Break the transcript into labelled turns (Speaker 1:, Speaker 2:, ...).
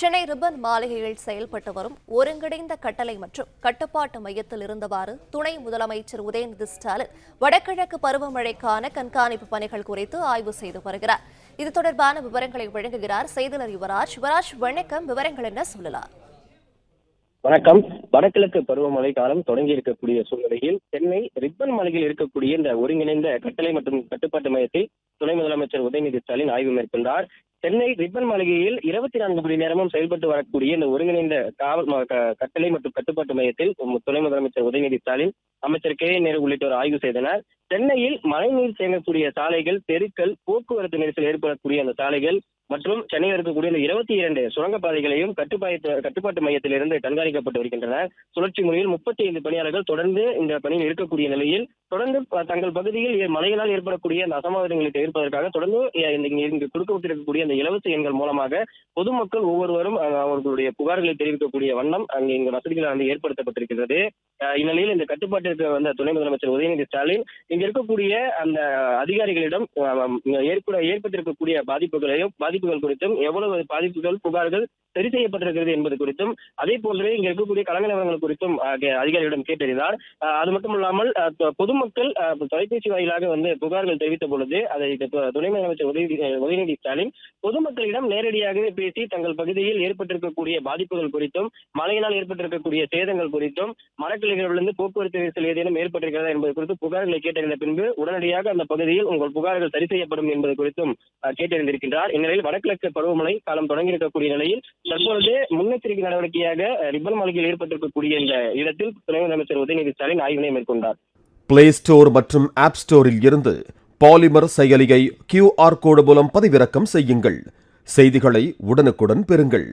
Speaker 1: Chennai ribbon மாளிகையில் செயல்பட்டு வரும் ஒருங்கிணைந்த கட்டளை மற்றும் கட்டுப்பாட்டு மையத்தில் இருந்தவாறு துணை முதலமைச்சர் உதயநிதி ஸ்டாலின் வடகிழக்கு பருவமழைக்கான கண்காணிப்பு பணிகள் குறித்து ஆய்வு செய்து வருகிறார். இது தொடர்பான விவரங்களை வழங்குகிறார் செய்தியாளர் யுவராஜ். வணக்கம். விவரங்கள் என்ன சொல்லலாம்?
Speaker 2: வணக்கம். வடகிழக்கு பருவமழை காலம் தொடங்கி இருக்கக்கூடிய சூழ்நிலையில் சென்னை ரிப்பன் மாளிகையில் இருக்கக்கூடிய இந்த ஒருங்கிணைந்த கட்டளை மற்றும் கட்டுப்பாட்டு மையத்தில் துணை முதலமைச்சர் உதயநிதி ஸ்டாலின் ஆய்வு மேற்கொண்டார். சென்னை ரிப்பன் மாளிகையில் 24 மணி நேரமும் செயல்பட்டு வரக்கூடிய இந்த ஒருங்கிணைந்த கட்டளை மற்றும் கட்டுப்பாட்டு மையத்தில் துணை முதலமைச்சர் உதயநிதி ஸ்டாலின், அமைச்சர் கே நேரு உள்ளிட்டோர் ஆய்வு செய்தனர். சென்னையில் மழைநீர் தேங்கக்கூடிய சாலைகள், தெருக்கள், போக்குவரத்து நெரிசல் ஏற்படக்கூடிய அந்த சாலைகள் மற்றும் சென்னையில் இருக்கக்கூடிய இந்த 22 சுரங்கப்பாதைகளையும் கட்டுப்பாட்டு மையத்திலிருந்து கண்காணிக்கப்பட்டு வருகின்றன. சுழற்சி முறையில் 35 பணியாளர்கள் தொடர்ந்து இந்த பணியில் இருக்கக்கூடிய நிலையில் தொடர்ந்து தங்கள் பகுதியில் மழையினால் ஏற்படக்கூடிய அந்த அசம்பாவிதங்களை தவிர்ப்பதற்காக தொடர்ந்து இங்கு கொடுக்கப்பட்டிருக்கக்கூடிய அந்த இலவச எண்கள் மூலமாக பொதுமக்கள் ஒவ்வொருவரும் அவர்களுடைய புகார்களை தெரிவிக்கக்கூடிய வண்ணம் இங்கு வசதிகள் ஏற்படுத்தப்பட்டிருக்கிறது. இந்நிலையில் இந்த கட்டுப்பாட்டிற்கு வந்த துணை முதலமைச்சர் உதயநிதி ஸ்டாலின் இங்க இருக்கக்கூடிய அந்த அதிகாரிகளிடம் ஏற்பட்டிருக்கக்கூடிய பாதிப்புகள் குறித்தும் எவ்வளவு பாதிப்புகள் புகார்கள் சரி செய்யப்பட்டிருக்கிறது என்பது குறித்தும், அதே போன்றே இங்க இருக்கக்கூடிய கள நிலவரங்கள் குறித்தும் அதிகாரிகளிடம் கேட்டறிந்தார். அது மட்டுமல்லாமல் பொதுமக்கள் தொலைபேசி வாயிலாக புகார்கள் தெரிவித்த பொழுது அதை துணை முதலமைச்சர் உதயநிதி ஸ்டாலின் பொதுமக்களிடம் நேரடியாகவே பேசி தங்கள் பகுதியில் ஏற்பட்டிருக்கக்கூடிய பாதிப்புகள் குறித்தும், மழையினால் ஏற்பட்டிருக்கக்கூடிய சேதங்கள் குறித்தும், மரக்கிளைகளிலிருந்து போக்குவரத்து நெரிசல் ஏதேனும் ஏற்பட்டிருக்கிறதா என்பது குறித்து புகார்களை கேட்டறிந்த பின்பு உடனடியாக அந்த பகுதியில் உங்கள் புகார்கள் சரி செய்யப்படும் என்பது குறித்தும் கேட்டறிந்திருக்கின்றார். இந்நிலையில் வடகிழக்கு பருவமழை காலம் தொடங்கியிருக்கக்கூடிய நிலையில் தற்பொழுது முன்னெச்சரிக்கை நடவடிக்கையாக ரிப்பன் மாளிகையில் ஏற்பட்டிருக்கக்கூடிய இந்த இடத்தில் துணை முதலமைச்சர் உதயநிதி ஸ்டாலின் ஆய்வினை மேற்கொண்டார்.
Speaker 3: பிளே ஸ்டோர் மற்றும் ஆப் ஸ்டோரில் இருந்து பாலிமர் செயலியை QR கோடு மூலம் பதிவிறக்கம் செய்யுங்கள். செய்திகளை உடனுக்குடன் பெறுங்கள்.